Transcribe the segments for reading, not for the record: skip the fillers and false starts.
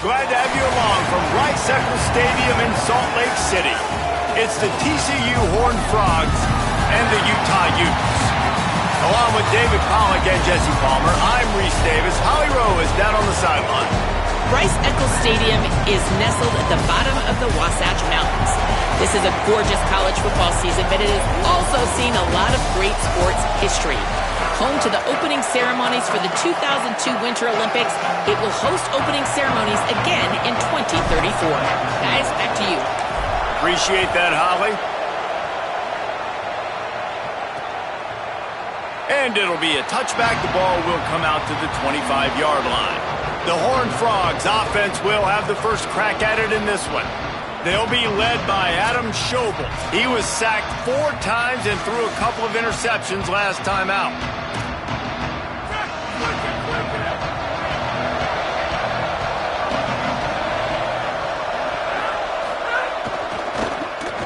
Glad to have you along from Rice-Eccles Stadium in Salt Lake City. It's the TCU Horned Frogs and the Utah Utes. Along with David Pollack and Jesse Palmer, I'm Reese Davis. Holly Rowe is down on the sideline. Rice-Eccles Stadium is nestled at the bottom of the Wasatch Mountains. This is a gorgeous college football season, but it has also seen a lot of great sports history. Home to the opening ceremonies for the 2002 Winter Olympics, it will host opening ceremonies again in 2034. Guys, back to you. Appreciate that, Holly. And it'll be a touchback. The ball will come out to the 25-yard line. The Horned Frogs offense will have the first crack at it in this one. They'll be led by Adam Schobel. He was sacked 4 times and threw a couple of interceptions last time out.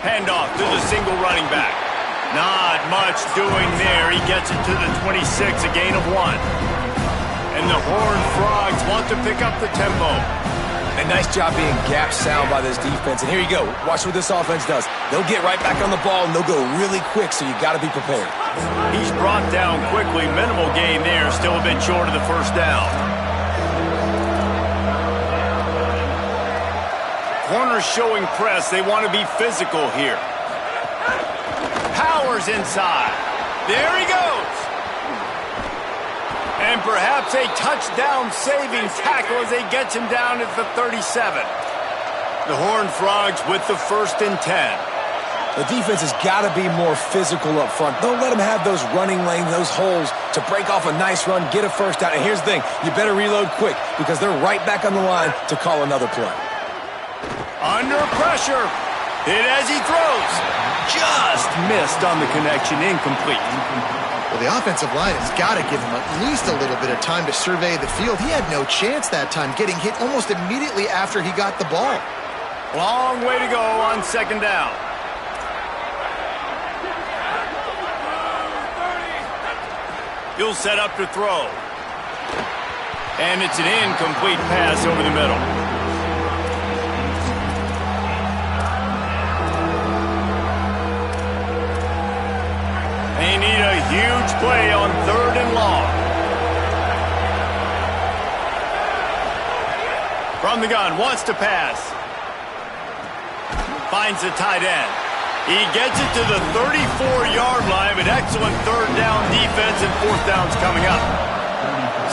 Handoff to the single running back. Not much doing there. He gets it to the 26, a gain of 1. And the Horned Frogs want to pick up the tempo. A nice job being gap sound by this defense. And here you go. Watch what this offense does. They'll get right back on the ball, and they'll go really quick, so you got to be prepared. He's brought down quickly. Minimal gain there. Still a bit short of the first down. Corners showing press. They want to be physical here. Powers inside. There he goes. And perhaps a touchdown-saving tackle as they get him down at the 37. The Horned Frogs with the 1st and 10. The defense has got to be more physical up front. Don't let them have those running lanes, those holes to break off a nice run, get a first down. And here's the thing, you better reload quick because they're right back on the line to call another play. Under pressure. Hit as he throws. Just missed on the connection, incomplete. Well, the offensive line has got to give him at least a little bit of time to survey the field. He had no chance that time, getting hit almost immediately after he got the ball. Long way to go on 2nd down. He'll set up to throw. And it's an incomplete pass over the middle. They need a huge play on 3rd and long. From the gun, wants to pass. Finds the tight end. He gets it to the 34-yard line, but excellent 3rd down defense and 4th down's coming up.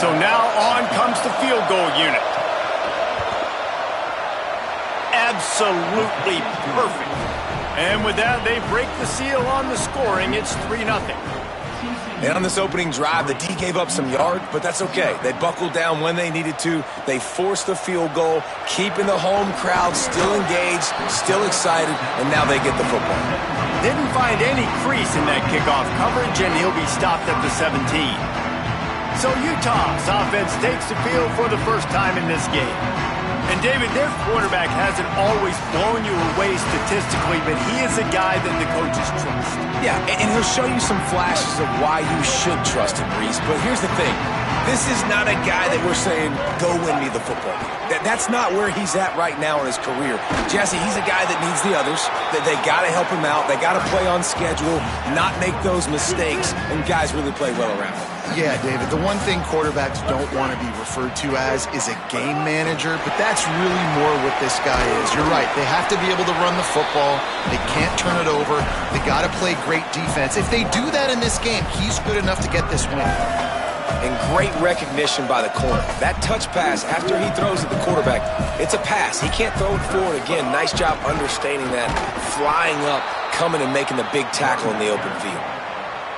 So now on comes the field goal unit. Absolutely perfect. And with that, they break the seal on the scoring. It's 3-0. And on this opening drive, the D gave up some yards, but that's okay. They buckled down when they needed to. They forced the field goal, keeping the home crowd still engaged, still excited, and now they get the football. Didn't find any crease in that kickoff coverage, and he'll be stopped at the 17. So Utah's offense takes the field for the first time in this game. And, David, their quarterback hasn't always blown you away statistically, but he is a guy that the coaches trust. Yeah, and he'll show you some flashes of why you should trust him, Reese. But here's the thing. This is not a guy that we're saying, go win me the football game. That's not where he's at right now in his career. Jesse, he's a guy that needs the others. That they got to help him out. They got to play on schedule, not make those mistakes, and guys really play well around him. Yeah, David, the one thing quarterbacks don't want to be referred to as is a game manager, but that's really more what this guy is. You're right. They have to be able to run the football. They can't turn it over. They got to play great defense. If they do that in this game, he's good enough to get this win. And great recognition by the corner. That touch pass after he throws at the quarterback, it's a pass. He can't throw it forward again. Nice job understanding that, flying up, coming and making the big tackle in the open field.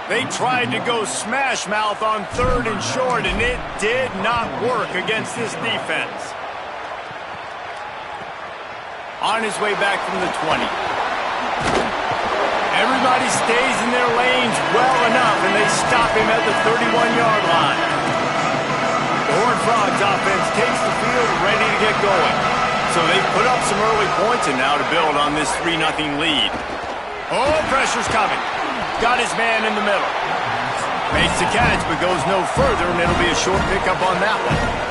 They tried to go smash mouth on 3rd and short, and it did not work against this defense. On his way back from the 20. Everybody stays in their lanes well enough, and they stop him at the 31-yard line. The Horned Frogs offense takes the field ready to get going. So they've put up some early points, and now to build on this 3-0 lead. Oh, pressure's coming. Got his man in the middle. Makes the catch, but goes no further, and it'll be a short pickup on that one.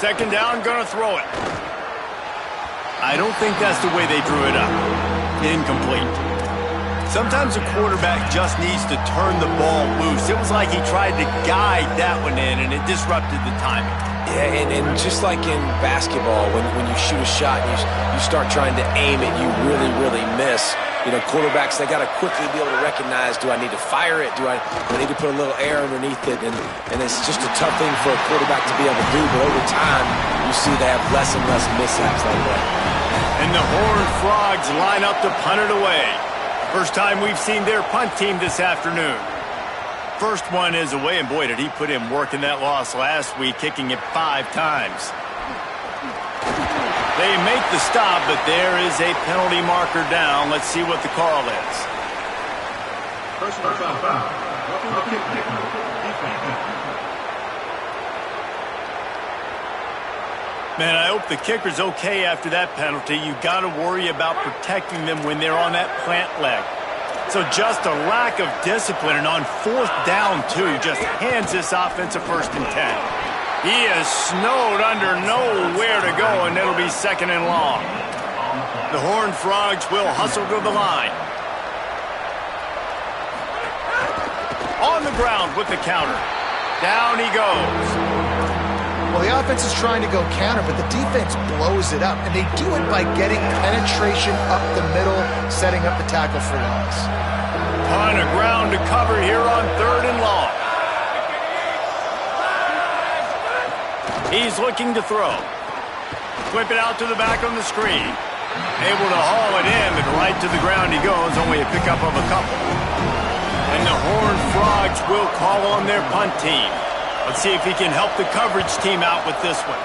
second down, gonna throw it. I don't think that's the way they drew it up. Incomplete. Sometimes a quarterback just needs to turn the ball loose. It was like he tried to guide that one in, and it disrupted the timing. Yeah, and just like in basketball, when you shoot a shot and you start trying to aim it, you really, really miss. You know, quarterbacks, they got to quickly be able to recognize, do I need to fire it? Do I need to put a little air underneath it? And it's just a tough thing for a quarterback to be able to do, but over time, you see they have less and less mishaps like that. And the Horned Frogs line up to punt it away. First time we've seen their punt team this afternoon. First one is away, and boy, did he put in work in that loss last week, kicking it 5 times. They make the stop, but there is a penalty marker down. Let's see what the call is. Personal foul. Man, I hope the kicker's okay after that penalty. You got to worry about protecting them when they're on that plant leg. So just a lack of discipline, and on 4th down, too, just hands this offense a 1st and 10. He is snowed under, nowhere to go, and it'll be 2nd and long. The Horned Frogs will hustle to the line. On the ground with the counter. Down he goes. Well, the offense is trying to go counter, but the defense blows it up, and they do it by getting penetration up the middle, setting up the tackle for loss. Ton of ground to cover here on 3rd and long. He's looking to throw. Flip it out to the back on the screen. Able to haul it in, but right to the ground he goes, only a pickup of a couple. And the Horned Frogs will call on their punt team. Let's see if he can help the coverage team out with this one.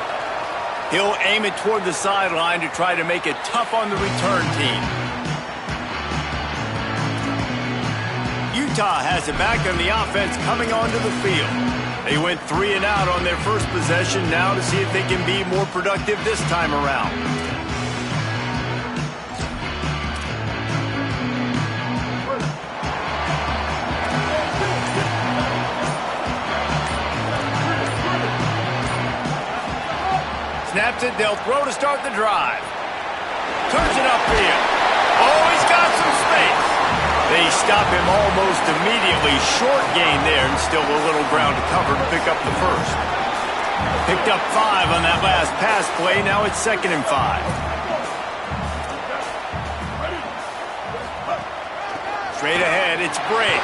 He'll aim it toward the sideline to try to make it tough on the return team. Utah has it back on the offense coming onto the field. They went 3 and out on their first possession, now to see if they can be more productive this time around. Snaps it, they'll throw to start the drive. Turns it upfield. Oh, he's got some space. They stop him almost immediately. Short gain there, and still a little ground to cover to pick up the 1st. Picked up 5 on that last pass play. Now it's 2nd and 5. Straight ahead, it's Bray.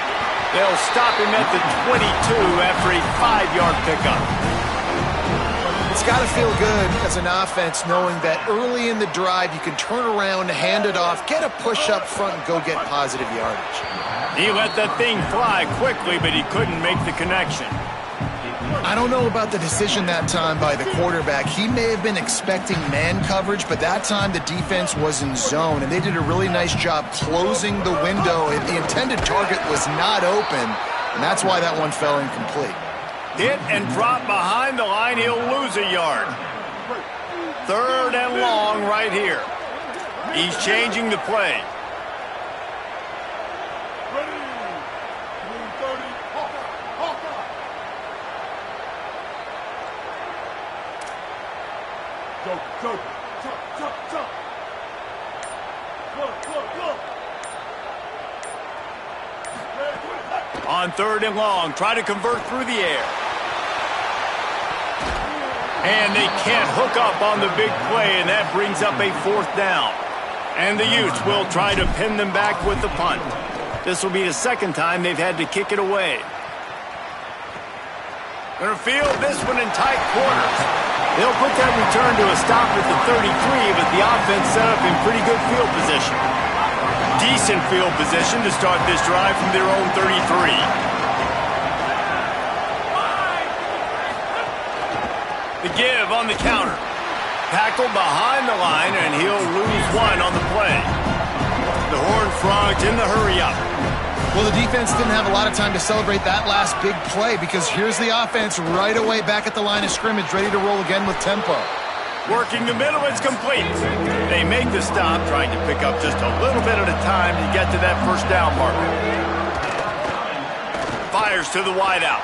They'll stop him at the 22 after a 5-yard pickup. It's got to feel good as an offense knowing that early in the drive you can turn around, hand it off, get a push up front, and go get positive yardage. He let that thing fly quickly, but he couldn't make the connection. I don't know about the decision that time by the quarterback. He may have been expecting man coverage, but that time the defense was in zone, and they did a really nice job closing the window. The intended target was not open, and that's why that one fell incomplete. Hit and drop behind the line. He'll lose a yard. 3rd and long right here. He's changing the play. On 3rd and long, try to convert through the air. And they can't hook up on the big play, and that brings up a 4th down. And the Utes will try to pin them back with the punt. This will be the 2nd time they've had to kick it away. Gonna field this one in tight quarters. They'll put that return to a stop at the 33, but the offense set up in pretty good field position. Decent field position to start this drive from their own 33. The give on the counter. Tackled behind the line, and he'll lose 1 on the play. The Horned Frogs in the hurry-up. Well, the defense didn't have a lot of time to celebrate that last big play because here's the offense right away back at the line of scrimmage, ready to roll again with tempo. Working the middle, it's complete. They make the stop, trying to pick up just a little bit at a time to get to that 1st down marker. Fires to the wideout.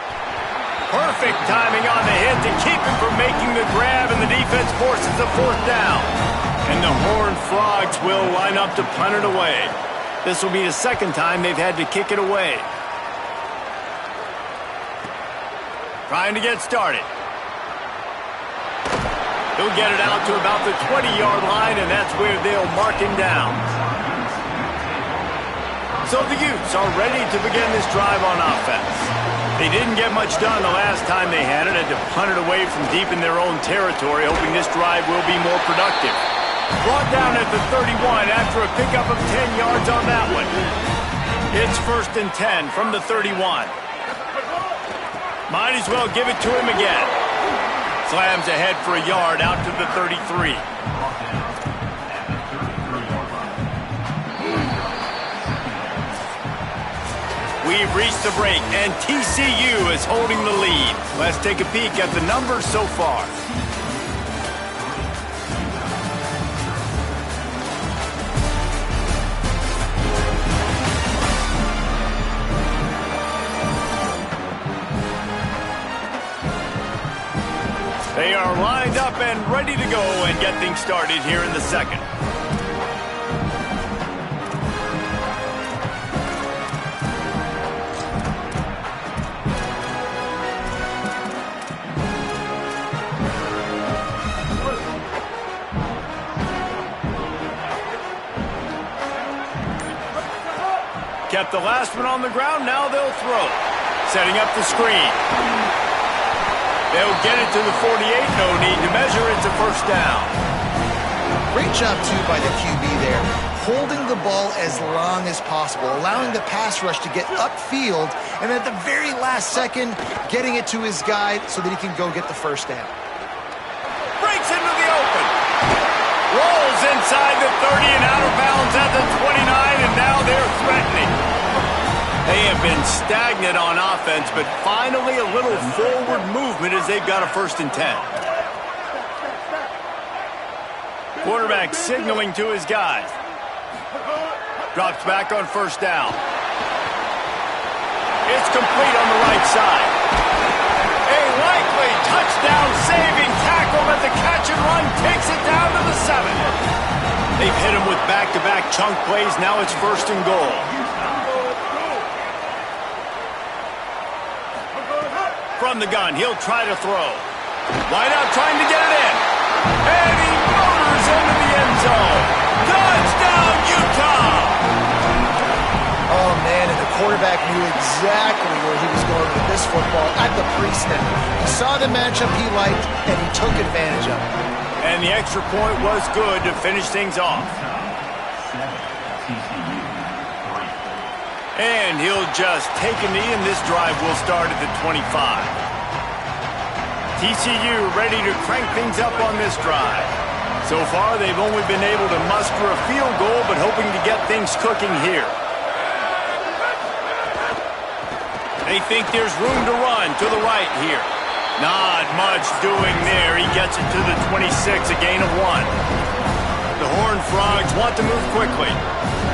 Perfect timing on the hit to keep him from making the grab, and the defense forces a fourth down. And the Horned Frogs will line up to punt it away. This will be the second time they've had to kick it away. Trying to get started. He'll get it out to about the 20-yard line, and that's where they'll mark him down. So the Utes are ready to begin this drive on offense. They didn't get much done the last time they had it. Had to punt it away from deep in their own territory, hoping this drive will be more productive. Brought down at the 31 after a pickup of 10 yards on that one. It's 1st and 10 from the 31. Might as well give it to him again. Slams ahead for a yard out to the 33. We've reached the break, and TCU is holding the lead. Let's take a peek at the numbers so far. They are lined up and ready to go and get things started here in the second. Kept the last one on the ground, now they'll throw. Setting up the screen. They'll get it to the 48, no need to measure, it's a first down. Great job, too, by the QB there. Holding the ball as long as possible, allowing the pass rush to get upfield, and at the very last second, getting it to his guy so that he can go get the first down. Breaks into the open. Rolls inside the 30 and out of bounds at the 29, and now they're threatening. They have been stagnant on offense, but finally a little forward movement as they've got a 1st and 10. Quarterback signaling to his guys. Drops back on 1st down. It's complete on the right side. A likely touchdown-saving tackle at the catch and run takes it down to the 7. They've hit him with back-to-back chunk plays. Now it's 1st and goal. From the gun, he'll try to throw. Wide out trying to get it in. And he motors into the end zone. Touchdown, Utah! Oh, man, and the quarterback knew exactly where he was going with this football at the pre-snap. He saw the matchup he liked, and he took advantage of it. And the extra point was good to finish things off. And he'll just take a knee, and this drive will start at the 25. TCU ready to crank things up on this drive. So far, they've only been able to muster a field goal, but hoping to get things cooking here. They think there's room to run to the right here. Not much doing there. He gets it to the 26, a gain of 1. The Horned Frogs want to move quickly.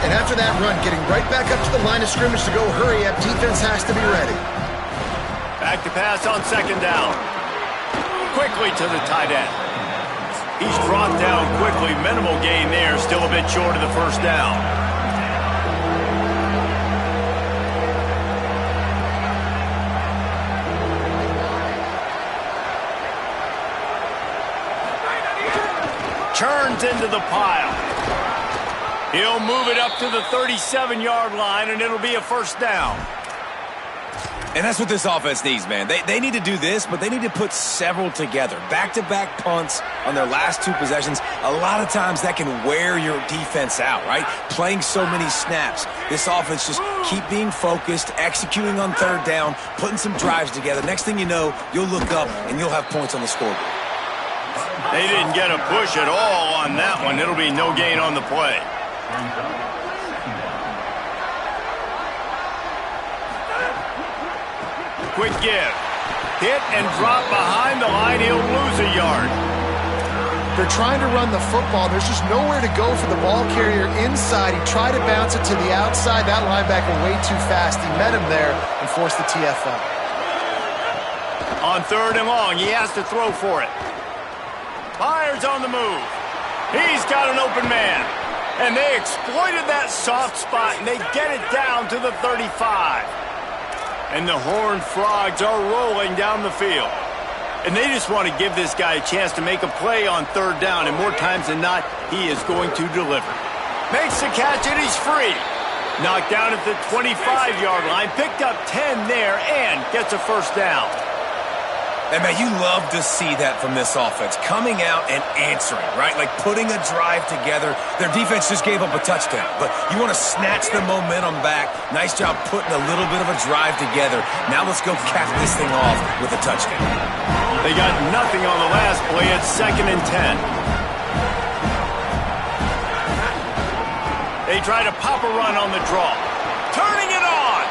And after that run, getting right back up to the line of scrimmage to go hurry up, defense has to be ready. Back to pass on 2nd down. Quickly to the tight end. He's dropped down quickly. Minimal gain there. Still a bit short of the 1st down. Turns into the pile. He'll move it up to the 37-yard line, and it'll be a 1st down. And that's what this offense needs, man. They need to do this, but they need to put several together. Back-to-back punts on their last 2 possessions. A lot of times that can wear your defense out, right? Playing so many snaps. This offense just keep being focused, executing on 3rd down, putting some drives together. Next thing you know, you'll look up and you'll have points on the scoreboard. They didn't get a push at all on that one. It'll be no gain on the play. Quick give. Hit and drop behind the line. He'll lose a yard. They're trying to run the football. There's just nowhere to go for the ball carrier inside. He tried to bounce it to the outside. That linebacker way too fast. He met him there and forced the TFL. On 3rd and long, he has to throw for it. Myers on the move. He's got an open man. And they exploited that soft spot, and they get it down to the 35. And the Horned Frogs are rolling down the field. And they just want to give this guy a chance to make a play on 3rd down, and more times than not, he is going to deliver. Makes the catch, and he's free. Knocked down at the 25-yard line, picked up 10 there, and gets a 1st down. And, man, you love to see that from this offense, coming out and answering, right? Like putting a drive together. Their defense just gave up a touchdown, but you want to snatch the momentum back. Nice job putting a little bit of a drive together. Now let's go cap this thing off with a touchdown. They got nothing on the last play at 2nd and 10. They try to pop a run on the draw. Turning it on!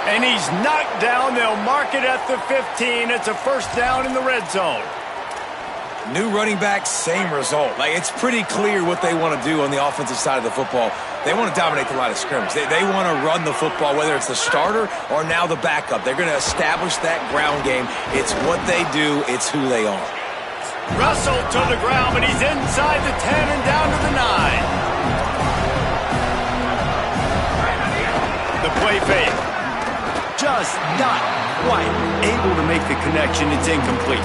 And he's knocked down. They'll mark it at the 15. It's a 1st down in the red zone. New running back, same result. Like, it's pretty clear what they want to do on the offensive side of the football. They want to dominate the line of scrimmage. They want to run the football, whether it's the starter or now the backup. They're going to establish that ground game. It's what they do. It's who they are. Russell to the ground, but he's inside the 10 and down to the 9. The play fake. Just not quite able to make the connection. It's incomplete.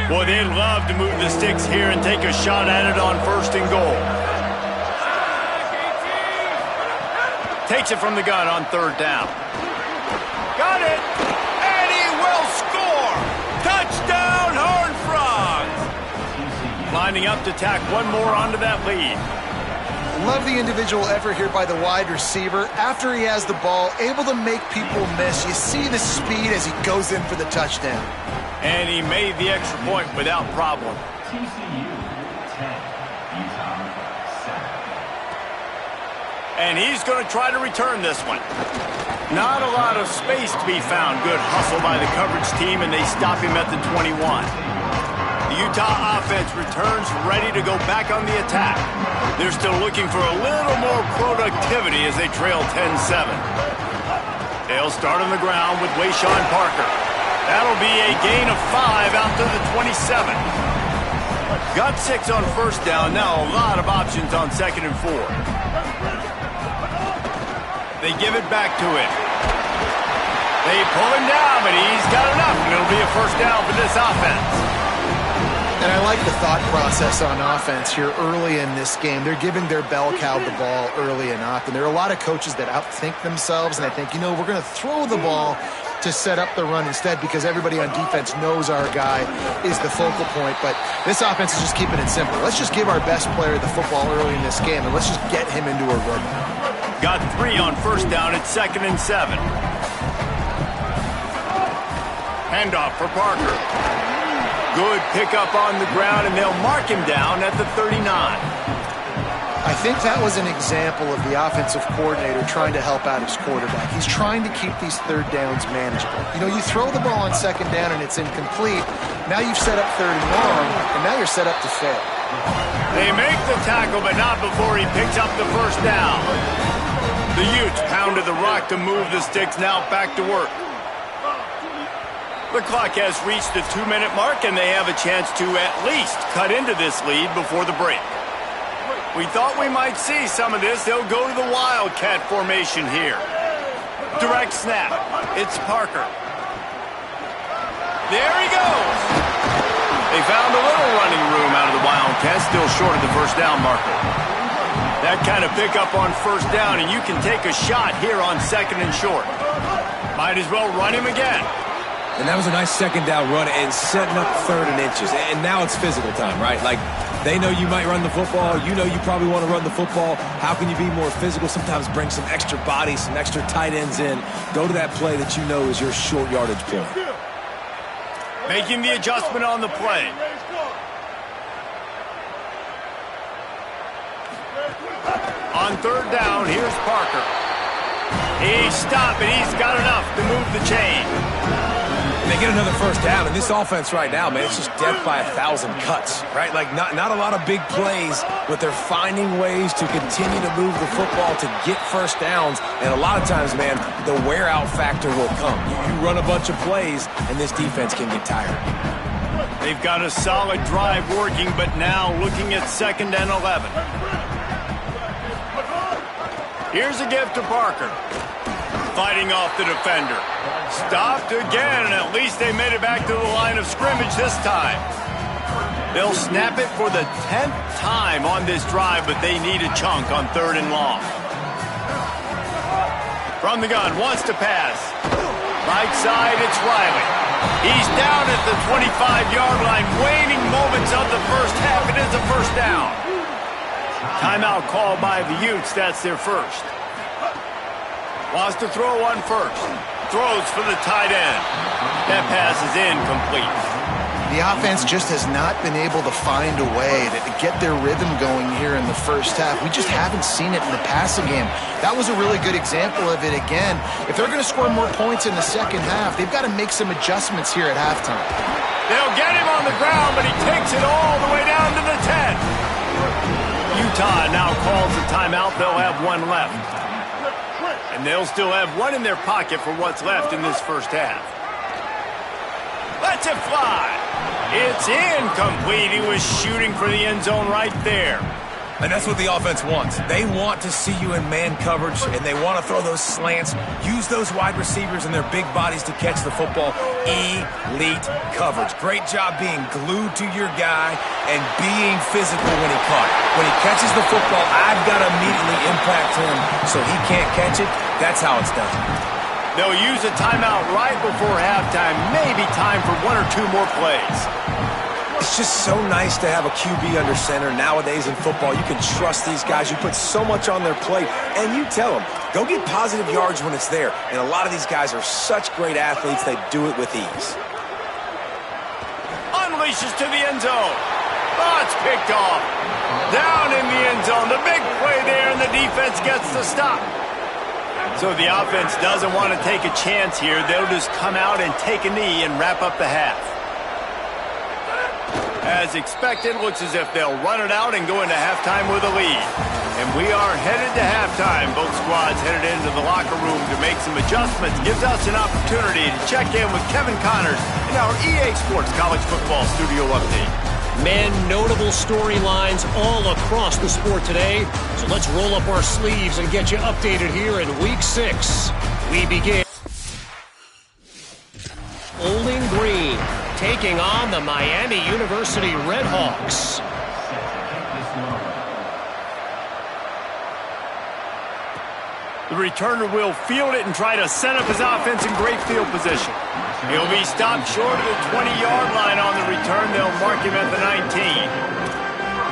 Boy, they'd love to move the sticks here and take a shot at it on 1st and goal. Takes it from the gun on 3rd down. Got it! And he will score! Touchdown, Horned Frogs! Lining up to tack one more onto that lead. Love the individual effort here by the wide receiver. After he has the ball, able to make people miss. You see the speed as he goes in for the touchdown. And he made the extra point without problem. TCU 10, Utah 7. And he's going to try to return this one. Not a lot of space to be found. Good hustle by the coverage team, and they stop him at the 21. The Utah offense returns ready to go back on the attack. They're still looking for a little more productivity as they trail 10-7. They'll start on the ground with Wayshawn Parker. That'll be a gain of 5 out to the 27. Got 6 on 1st down. Now a lot of options on 2nd and 4. They give it back to him. They pull him down, but he's got enough, and it'll be a 1st down for this offense. And I like the thought process on offense here early in this game. They're giving their bell cow the ball early and often. There are a lot of coaches that outthink themselves, and I think, we're going to throw the ball to set up the run instead because everybody on defense knows our guy is the focal point. But this offense is just keeping it simple. Let's just give our best player the football early in this game, and let's just get him into a rhythm. Got 3 on 1st down at 2nd and 7. Handoff for Parker. Good pickup on the ground, and they'll mark him down at the 39. I think that was an example of the offensive coordinator trying to help out his quarterback. He's trying to keep these 3rd downs manageable. You throw the ball on 2nd down and it's incomplete. Now you've set up 3rd and long, and now you're set up to fail. They make the tackle, but not before he picks up the 1st down. The Utes pounded the rock to move the sticks. Now back to work. The clock has reached the 2-minute mark, and they have a chance to at least cut into this lead before the break. We thought we might see some of this. They'll go to the Wildcat formation here. Direct snap. It's Parker. There he goes. They found a little running room out of the Wildcats, still short of the 1st down marker. That kind of pickup on 1st down, and you can take a shot here on 2nd and short. Might as well run him again. And that was a nice 2nd down run and setting up 3rd and inches. And now it's physical time, right? Like, they know you might run the football. You know you probably want to run the football. How can you be more physical? Sometimes bring some extra bodies, some extra tight ends in. Go to that play that you know is your short yardage point. Making the adjustment on the play. On 3rd down, here's Parker. He's stopping. He's got enough to move the chain. And they get another first down, and this offense right now, man, it's just death by 1,000 cuts, right? Like, not a lot of big plays, but they're finding ways to continue to move the football to get first downs, and a lot of times, man, the wear-out factor will come. You run a bunch of plays, and this defense can get tired. They've got a solid drive working, but now looking at 2nd and 11. Here's a give to Parker. Fighting off the defender. Stopped again, and at least they made it back to the line of scrimmage this time. They'll snap it for the 10th time on this drive, but they need a chunk on 3rd and long. From the gun, wants to pass. Right side, it's Riley. He's down at the 25-yard line, waning moments of the first half. It is a first down. Timeout called by the Utes. That's their first. Wants to throw one first. Throws for the tight end. That pass is incomplete. The offense just has not been able to find a way to get their rhythm going here in the first half. We just haven't seen it in the passing game. That was a really good example of it again. If they're going to score more points in the second half, they've got to make some adjustments here at halftime. They'll get him on the ground, but he takes it all the way down to the 10. Utah now calls a timeout. They'll have one left. And they'll still have one in their pocket for what's left in this first half. Lets it fly. It's incomplete. He was shooting for the end zone right there. And that's what the offense wants. They want to see you in man coverage, and they want to throw those slants, use those wide receivers and their big bodies to catch the football. Elite coverage. Great job being glued to your guy and being physical when he caught it. When he catches the football, I've got to immediately impact him so he can't catch it. That's how it's done. They'll use a timeout right before halftime. Maybe time for 1 or 2 more plays. It's just so nice to have a QB under center nowadays in football. You can trust these guys. You put so much on their plate, and you tell them, go get positive yards when it's there. And a lot of these guys are such great athletes, they do it with ease. Unleashes to the end zone. Oh, it's picked off. Down in the end zone. The big play there, and the defense gets the stop. So the offense doesn't want to take a chance here. They'll just come out and take a knee and wrap up the half. As expected, looks as if they'll run it out and go into halftime with a lead. And we are headed to halftime. Both squads headed into the locker room to make some adjustments. Gives us an opportunity to check in with Kevin Connors in our EA Sports College Football Studio Update. Man, notable storylines all across the sport today. So let's roll up our sleeves and get you updated here in Week 6. We begin. Bowling Green taking on the Miami University Redhawks. The returner will field it and try to set up his offense in great field position. He'll be stopped short of the 20-yard line on the return. They'll mark him at the 19.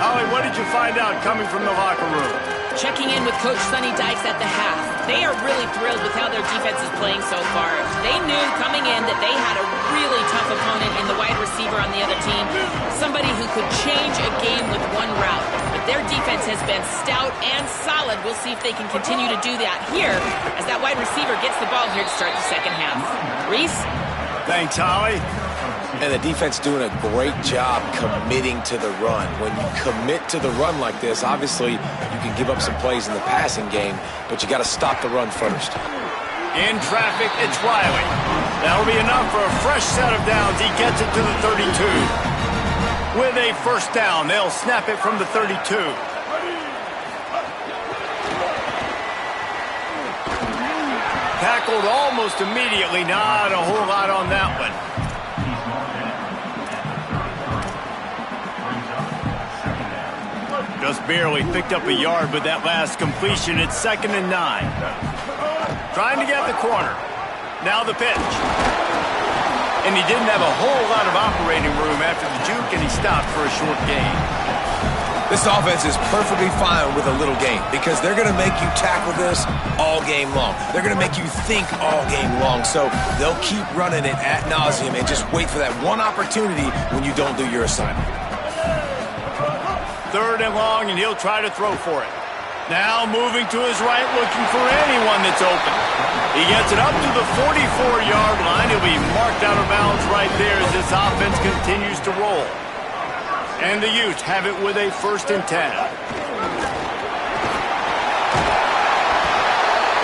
Holly, what did you find out coming from the locker room? Checking in with Coach Sonny Dykes at the half. They are really thrilled with how their defense is playing so far. They knew coming in that they had a really tough opponent in the wide receiver on the other team, somebody who could change a game with one route. But their defense has been stout and solid. We'll see if they can continue to do that here as that wide receiver gets the ball here to start the second half. Reese? Thanks, Holly. And the defense doing a great job committing to the run. When you commit to the run like this, obviously you can give up some plays in the passing game, but you got to stop the run first. In traffic, it's Riley. That'll be enough for a fresh set of downs. He gets it to the 32. With a first down, they'll snap it from the 32. Tackled almost immediately. Not a whole lot on that one. Just barely picked up a yard with that last completion. It's 2nd and 9. Trying to get the corner. Now the pitch. And he didn't have a whole lot of operating room after the juke, and he stopped for a short gain. This offense is perfectly fine with a little game because they're going to make you tackle this all game long. They're going to make you think all game long. So they'll keep running it ad nauseum and just wait for that one opportunity when you don't do your assignment. 3rd and long, and he'll try to throw for it. Now moving to his right, looking for anyone that's open. He gets it up to the 44-yard line. He'll be marked out of bounds right there as this offense continues to roll. And the Utes have it with a 1st and 10.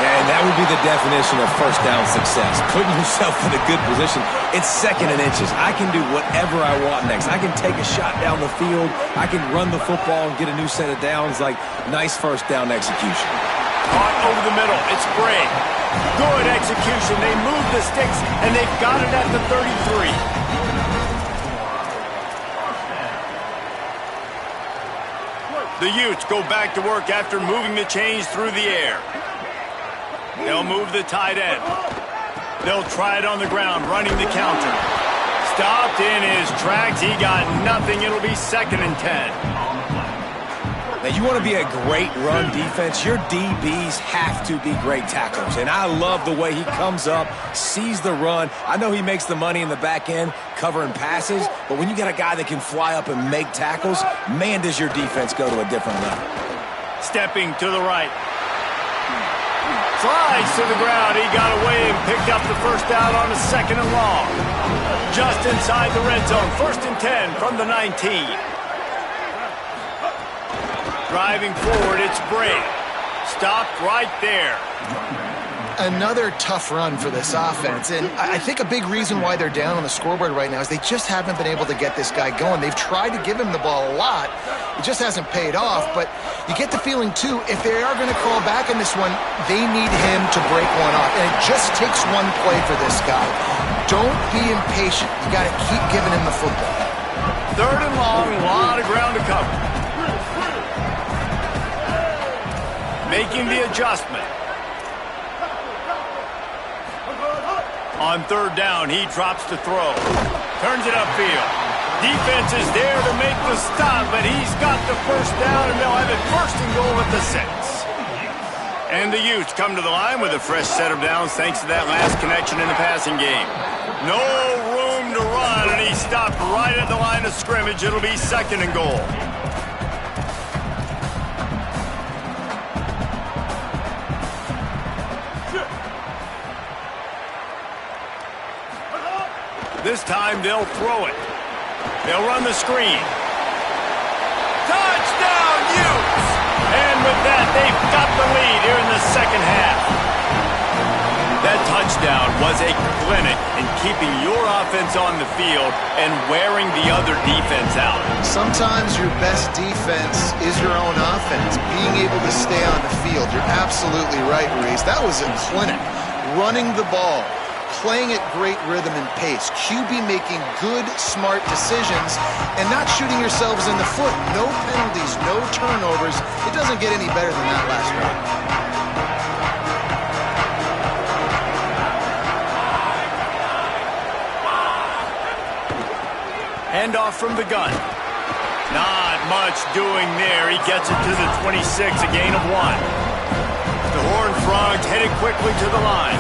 And that would be the definition of first down success. Putting yourself in a good position. It's 2nd and inches. I can do whatever I want next. I can take a shot down the field. I can run the football and get a new set of downs. Like, nice first down execution. Caught over the middle. It's Bray. Good execution. They move the sticks, and they've got it at the 33. The Utes go back to work after moving the chains through the air. They'll move the tight end. They'll try it on the ground, running the counter. Stopped in his tracks. He got nothing. It'll be 2nd and 10. Now, you want to be a great run defense, your DBs have to be great tacklers. And I love the way he comes up, sees the run. I know he makes the money in the back end covering passes, but when you got a guy that can fly up and make tackles, man, does your defense go to a different level. Stepping to the right. Slides to the ground. He got away and picked up the first down on a 2nd and long. Just inside the red zone. 1st and 10 from the 19. Driving forward, it's Bray. Stopped right there. Another tough run for this offense, and I think a big reason why they're down on the scoreboard right now is they just haven't been able to get this guy going. They've tried to give him the ball a lot. It just hasn't paid off, but you get the feeling, too, if they are going to crawl back in this one, they need him to break one off, and it just takes one play for this guy. Don't be impatient. You got to keep giving him the football. 3rd and long, a lot of ground to cover. Making the adjustment. On 3rd down, he drops to throw. Turns it upfield. Defense is there to make the stop, but he's got the first down, and they'll have it 1st and goal at the 6. And the Utes come to the line with a fresh set of downs thanks to that last connection in the passing game. No room to run, and he stopped right at the line of scrimmage. It'll be 2nd and goal. This time they'll throw it. They'll run the screen. Touchdown, Utes! And with that, they've got the lead here in the 2nd half. That touchdown was a clinic in keeping your offense on the field and wearing the other defense out. Sometimes your best defense is your own offense, being able to stay on the field. You're absolutely right, Reese. That was a clinic. Running the ball, playing at great rhythm and pace. QB making good, smart decisions and not shooting yourselves in the foot. No penalties, no turnovers. It doesn't get any better than that last drive. Handoff from the gun. Not much doing there. He gets it to the 26, a gain of 1. The Horned Frogs headed quickly to the line.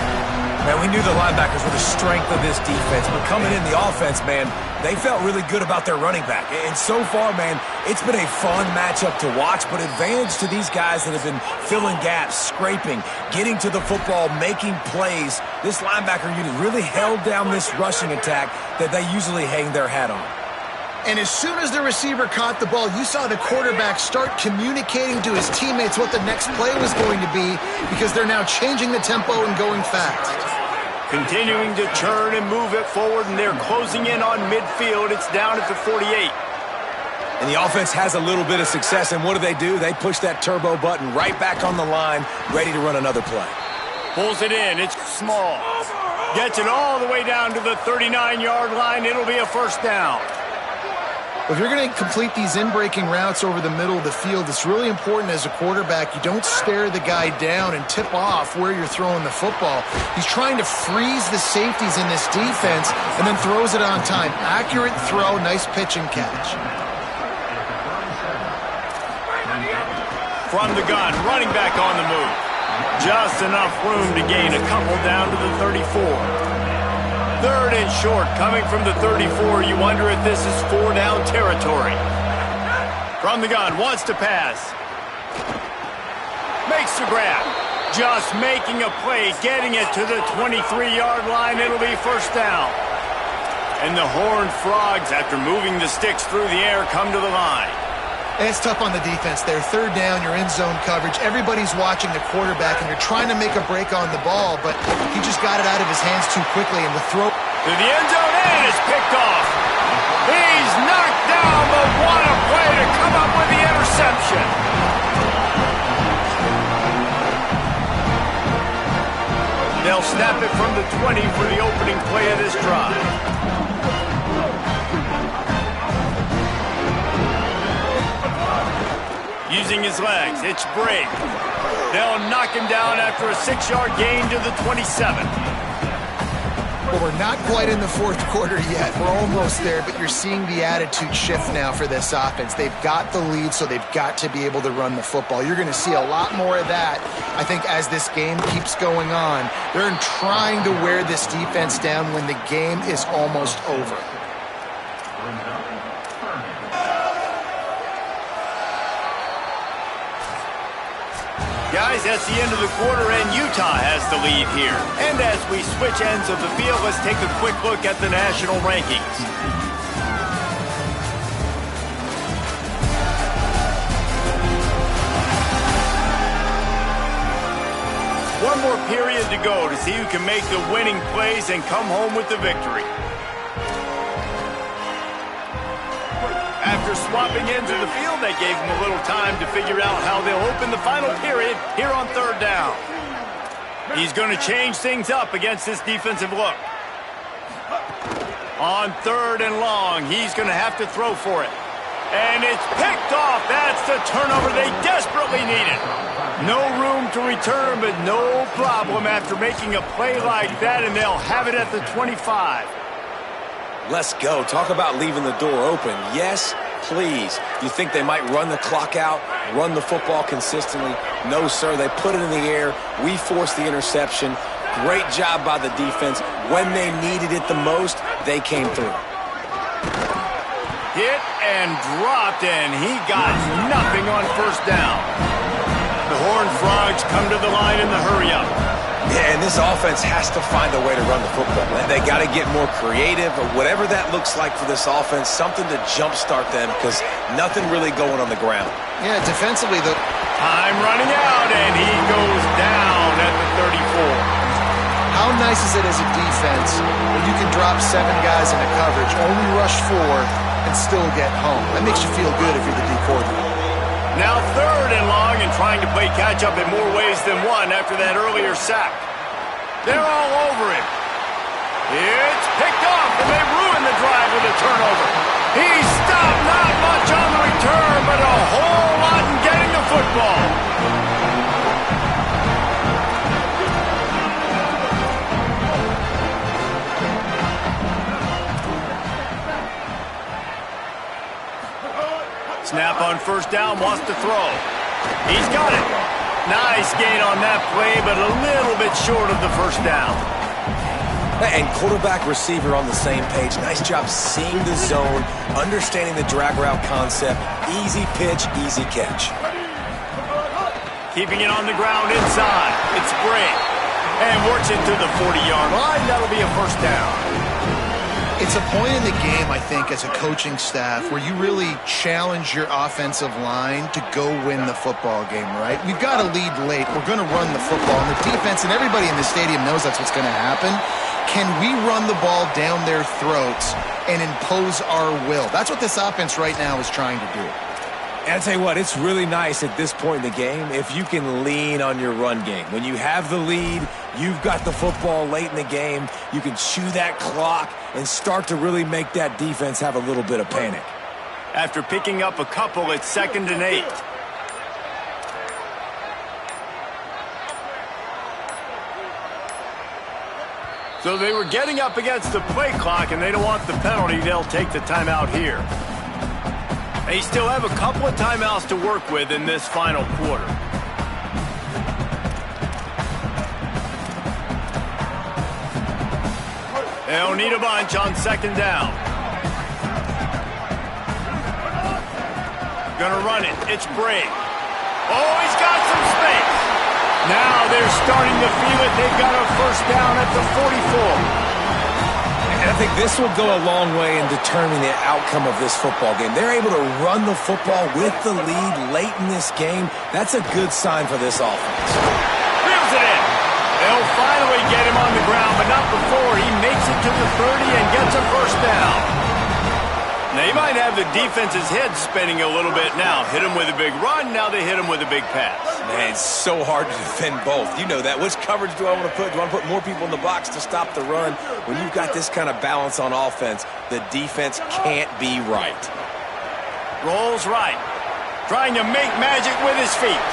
Man, we knew the linebackers were the strength of this defense, but coming in the offense, man, they felt really good about their running back. And so far, man, it's been a fun matchup to watch, but advantage to these guys that have been filling gaps, scraping, getting to the football, making plays. This linebacker unit really held down this rushing attack that they usually hang their hat on. And as soon as the receiver caught the ball, you saw the quarterback start communicating to his teammates what the next play was going to be because they're now changing the tempo and going fast. Continuing to churn and move it forward, and they're closing in on midfield. It's down at the 48. And the offense has a little bit of success, and what do? They push that turbo button right back on the line, ready to run another play. Pulls it in. It's Small. Gets it all the way down to the 39-yard line. It'll be a 1st down. If you're going to complete these in-breaking routes over the middle of the field, it's really important as a quarterback you don't stare the guy down and tip off where you're throwing the football. He's trying to freeze the safeties in this defense and then throws it on time. Accurate throw, nice pitch and catch. From the gun, running back on the move. Just enough room to gain a couple down to the 34. 3rd and short, coming from the 34. You wonder if this is 4-down territory. From the gun, wants to pass. Makes the grab. Just making a play, getting it to the 23-yard line. It'll be first down. And the Horned Frogs, after moving the sticks through the air, come to the line. It's tough on the defense there. Third down, you're in zone coverage. Everybody's watching the quarterback, and you're trying to make a break on the ball, but he just got it out of his hands too quickly, and the throw... To the end zone, and it's picked off. He's knocked down, but what a play to come up with the interception. They'll snap it from the 20 for the opening play of this drive. Using his legs, it's Brake. They'll knock him down after a 6-yard gain to the 27. Well, we're not quite in the fourth quarter yet. We're almost there, but you're seeing the attitude shift now for this offense. They've got the lead, so they've got to be able to run the football. You're going to see a lot more of that, I think, as this game keeps going on. They're trying to wear this defense down when the game is almost over. Guys, that's the end of the quarter, and Utah has the lead here. And as we switch ends of the field, let's take a quick look at the national rankings. One more period to go to see who can make the winning plays and come home with the victory. After swapping ends of the field, they gave him a little time to figure out how they'll open the final period here on third down. He's going to change things up against this defensive look. On third and long, he's going to have to throw for it. And it's picked off. That's the turnover they desperately needed. No room to return, but no problem after making a play like that, and they'll have it at the 25. Let's go. Talk about leaving the door open. Yes, please. You think they might run the clock out, run the football consistently? No, sir. They put it in the air. We forced the interception. Great job by the defense. When they needed it the most, they came through. Hit and dropped, and he got nothing on first down. The Horned Frogs come to the line in the hurry-up. Yeah, and this offense has to find a way to run the football. They got to get more creative, or whatever that looks like for this offense, something to jumpstart them, because nothing really going on the ground. Yeah, defensively, the time running out, and he goes down at the 34. How nice is it as a defense when you can drop 7 guys into coverage, only rush 4, and still get home? That makes you feel good if you're the D coordinator. Now third and long, and trying to play catch-up in more ways than one after that earlier sack. They're all over him. It's picked off, and they ruin the drive with a turnover. He stopped, not much on the return, but a whole lot in getting the football. Snap on first down, wants to throw. He's got it. Nice gain on that play, but a little bit short of the first down. And quarterback, receiver on the same page. Nice job seeing the zone, understanding the drag route concept. Easy pitch, easy catch. Keeping it on the ground inside. It's Brake. And works it to the 40-yard line. That'll be a first down. It's a point in the game, I think, as a coaching staff where you really challenge your offensive line to go win the football game, right? We've got to lead late. We're going to run the football. And the defense and everybody in the stadium knows that's what's going to happen. Can we run the ball down their throats and impose our will? That's what this offense right now is trying to do. And I'll tell you what, it's really nice at this point in the game if you can lean on your run game. When you have the lead, you've got the football late in the game, you can chew that clock and start to really make that defense have a little bit of panic. After picking up a couple, it's 2nd and 8. So they were getting up against the play clock, and they don't want the penalty. They'll take the timeout here. They still have a couple of timeouts to work with in this final quarter. They'll need a bunch on 2nd down. Gonna run it. It's Brake. Oh, he's got some space. Now they're starting to feel it. They've got a first down at the 44. And I think this will go a long way in determining the outcome of this football game. They're able to run the football with the lead late in this game. That's a good sign for this offense. Reels it in. They'll finally get him on the ground, but not before he makes it to the 30 and gets a first down. They might have the defense's head spinning a little bit now. Hit him with a big run, now they hit him with a big pass. Man, it's so hard to defend both. You know that. Which coverage do I want to put? Do I want to put more people in the box to stop the run? When you've got this kind of balance on offense, the defense can't be right. Rolls right. Trying to make magic with his feet.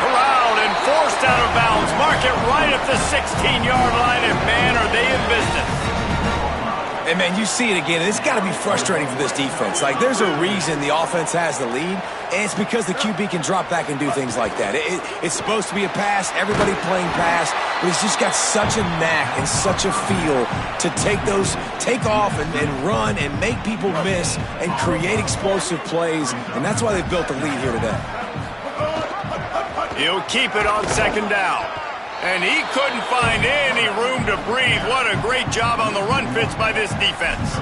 Corralled and forced out of bounds. Mark it right at the 16-yard line, and man, are they in business. And, man, you see it again, and it's got to be frustrating for this defense. Like, there's a reason the offense has the lead, and it's because the QB can drop back and do things like that. It's supposed to be a pass, everybody playing pass, but he's just got such a knack and such a feel to take off and run and make people miss and create explosive plays, and that's why they've built the lead here today. He'll keep it on second down. And he couldn't find any room to breathe. What a great job on the run fits by this defense.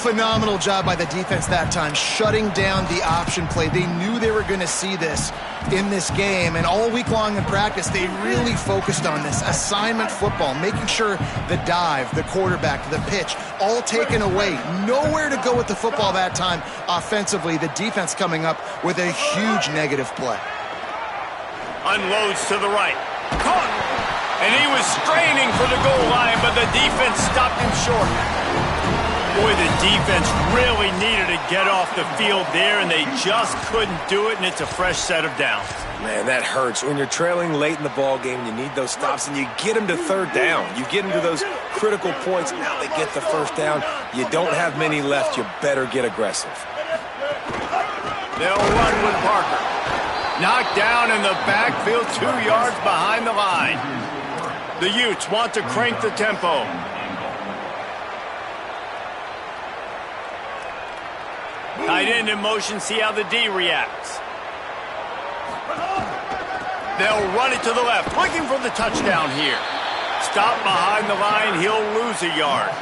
Phenomenal job by the defense that time, shutting down the option play. They knew they were going to see this in this game, and all week long in practice, they really focused on this assignment football, making sure the dive, the quarterback, the pitch, all taken away. Nowhere to go with the football that time offensively. The defense coming up with a huge negative play. Unloads to the right. Caught. And he was straining for the goal line, but the defense stopped him short. Boy, the defense really needed to get off the field there, and they just couldn't do it, and it's a fresh set of downs. Man, that hurts. When you're trailing late in the ball game, you need those stops, and you get them to third down. You get them to those critical points. Now they get the first down. You don't have many left. You better get aggressive. They'll run with Parker. Knocked down in the backfield, 2 yards behind the line. The Utes want to crank the tempo. Tight end in motion, see how the D reacts. They'll run it to the left, looking for the touchdown here. Stop behind the line, he'll lose a yard.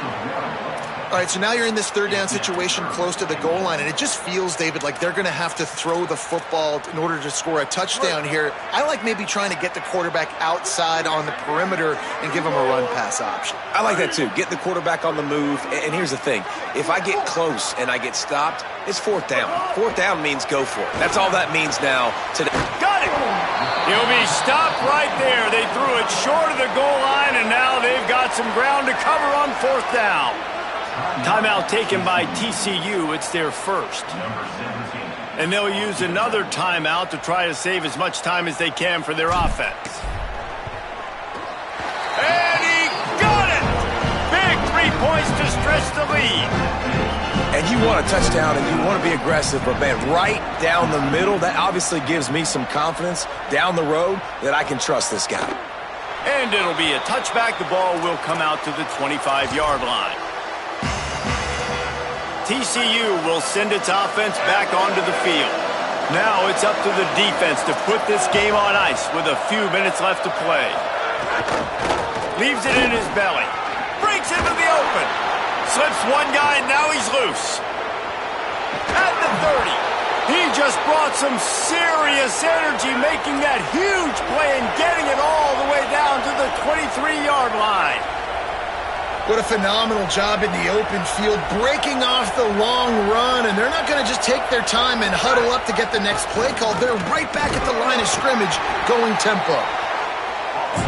All right, so now you're in this third down situation close to the goal line, and it just feels, David, like they're going to have to throw the football in order to score a touchdown here. I like maybe trying to get the quarterback outside on the perimeter and give him a run-pass option. I like that, too. Get the quarterback on the move. And here's the thing. If I get close and I get stopped, it's fourth down. Fourth down means go for it. That's all that means now today. Got it! He'll be stopped right there. They threw it short of the goal line, and now they've got some ground to cover on fourth down. Timeout taken by TCU. It's their first. And they'll use another timeout to try to save as much time as they can for their offense. And he got it! Big 3 points to stretch the lead. And you want a touchdown and you want to be aggressive, but, man, right down the middle, that obviously gives me some confidence down the road that I can trust this guy. And it'll be a touchback. The ball will come out to the 25-yard line. TCU will send its offense back onto the field. Now it's up to the defense to put this game on ice with a few minutes left to play. Leaves it in his belly. Breaks into the open. Slips one guy, and now he's loose. At the 30. He just brought some serious energy, making that huge play and getting it all the way down to the 23-yard line. What a phenomenal job in the open field, breaking off the long run, and they're not going to just take their time and huddle up to get the next play call. They're right back at the line of scrimmage, going tempo.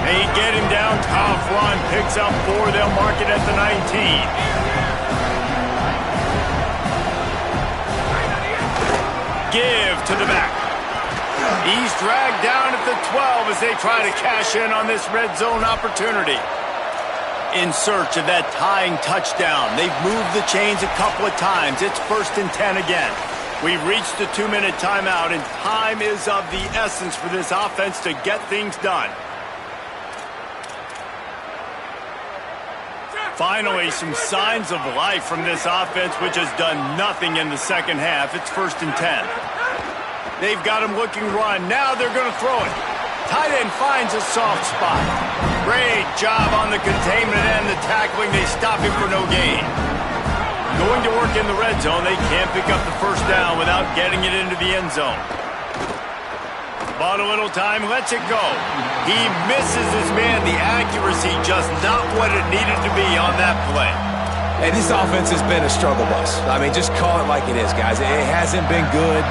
They get him down, tough run, picks up 4, they'll mark it at the 19. Give to the back. He's dragged down at the 12 as they try to cash in on this red zone opportunity. In search of that tying touchdown. They've moved the chains a couple of times. It's 1st and 10 again. We've reached the 2-minute timeout, and time is of the essence for this offense to get things done. Finally, some signs of life from this offense, which has done nothing in the second half. It's 1st and 10. They've got him looking run. Now they're going to throw it. Tight end finds a soft spot. Great job on the containment and the tackling. They stop him for no gain. Going to work in the red zone. They can't pick up the first down without getting it into the end zone. Bought a little time, lets it go. He misses his man. The accuracy just not what it needed to be on that play. And this offense has been a struggle bus. I mean, just call it like it is, guys. It hasn't been good,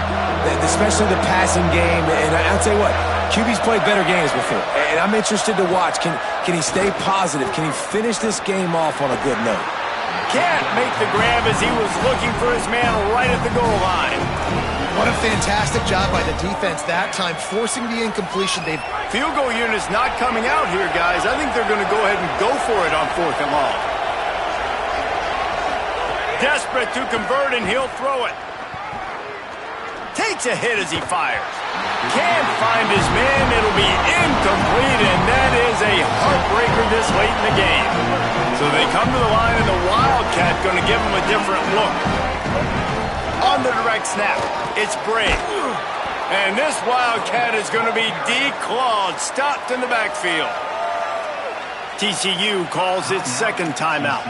especially the passing game. And I'll tell you what, QB's played better games before. And I'm interested to watch. Can he stay positive? Can he finish this game off on a good note? Can't make the grab as he was looking for his man right at the goal line. What a fantastic job by the defense that time, forcing the incompletion. Field goal unit's not coming out here, guys. I think they're going to go ahead and go for it on 4th and long. Desperate to convert, and he'll throw it. Takes a hit as he fires. Can't find his man. It'll be incomplete, and that is a heartbreaker this late in the game. So they come to the line, and the Wildcat going to give him a different look. On the direct snap, it's Bray. And this Wildcat is going to be declawed, stopped in the backfield. TCU calls its second timeout.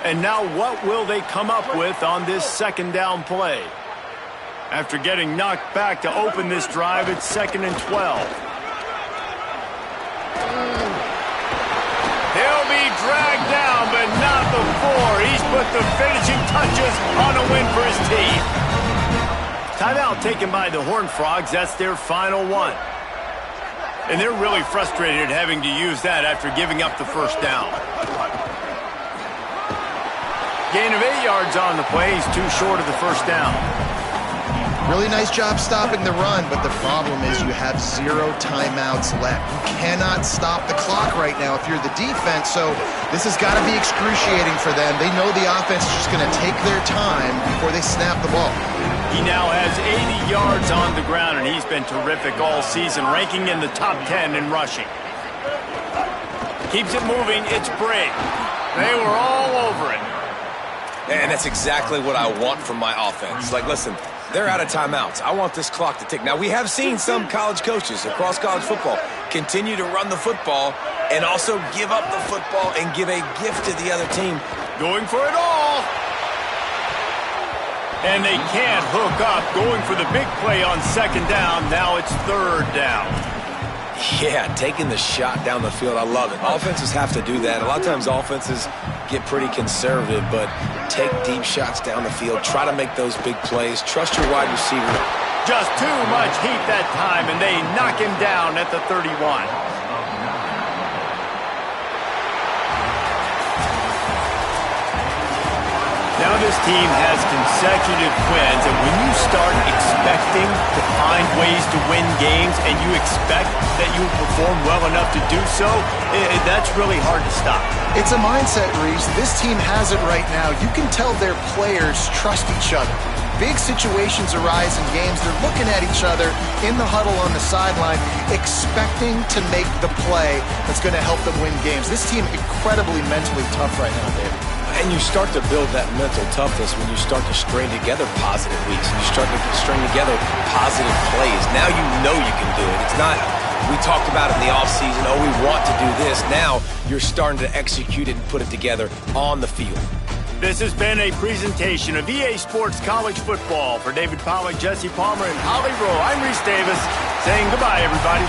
And now what will they come up with on this second down play? After getting knocked back to open this drive, it's 2nd and 12. He'll be dragged down, but not before. He's put the finishing touches on a win for his team. Timeout taken by the Horned Frogs. That's their final one. And they're really frustrated having to use that after giving up the first down. Gain of 8 yards on the play. He's too short of the first down. Really nice job stopping the run, but the problem is you have 0 timeouts left. You cannot stop the clock right now if you're the defense, so this has got to be excruciating for them. They know the offense is just going to take their time before they snap the ball. He now has 80 yards on the ground, and he's been terrific all season, ranking in the top 10 in rushing. Keeps it moving. It's Bray. They were all over it. And that's exactly what I want from my offense. Like, listen, they're out of timeouts. I want this clock to tick. Now, we have seen some college coaches across college football continue to run the football and also give up the football and give a gift to the other team. Going for it all. And they can't hook up. Going for the big play on 2nd down. Now it's 3rd down. Yeah, taking the shot down the field. I love it. Offenses have to do that. A lot of times offenses get pretty conservative, but take deep shots down the field. Try to make those big plays. Trust your wide receiver. Just too much heat that time, and they knock him down at the 31. Now this team has consecutive wins, and when you start expecting to find ways to win games and you expect that you will perform well enough to do so, that's really hard to stop. It's a mindset, Reese. This team has it right now. You can tell their players trust each other. Big situations arise in games. They're looking at each other in the huddle on the sideline, expecting to make the play that's going to help them win games. This team incredibly mentally tough right now, David. And you start to build that mental toughness when you start to string together positive weeks. You start to string together positive plays. Now you know you can do it. It's not, we talked about it in the offseason, oh, we want to do this. Now you're starting to execute it and put it together on the field. This has been a presentation of EA Sports College Football. For David Pollack, Jesse Palmer, and Holly Rowe, I'm Reese Davis saying goodbye, everybody.